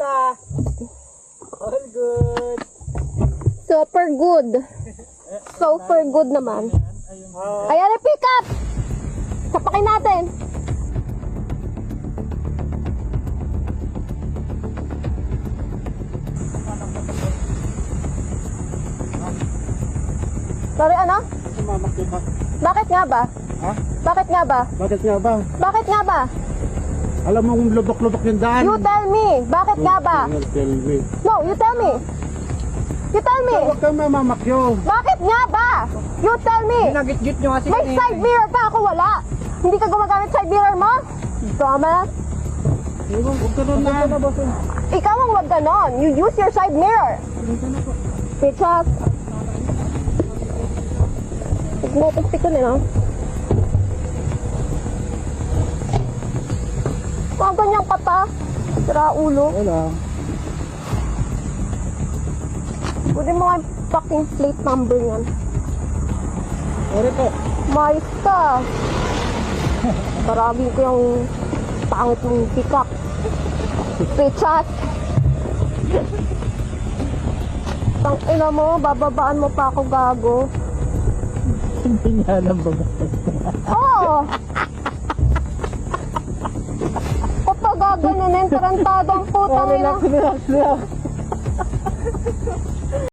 ka? All good. Super good. Super good naman. Ayan na, pick up! Sapakin natin. Sorry, ano? Sumamakit ha? Bakit nga ba? Ha? Bakit nga ba? Bakit nga ba? Bakit nga ba? Alam mo kung lubok-lubok yung daan. You tell me. Bakit nga ba? Tell me. No, you tell me. You tell me. Huwag kang mamamakyo. Bakit nga ba? You tell me. Nagit-git nyo kasi. May side mirror pa, ako wala. Hindi ka gumagamit side mirror mo? Promise? Huwag ka doon na. Ikaw ang wag ganon. You use your side mirror. Pichas. Nagmukusti ko nila. Mga ganyang kata. Sira ulo. Wala. Pwede mo nga yung fucking plate number yan. Ore ko. Mais ka. Paragin ko yung pangit mong pick-up. Pichas. Tang ina mo, bababaan mo pa ako, gago. Hindi niya alam ba ba? Oo. Kapag gaganunin, tarantado ang putang ina. Relax.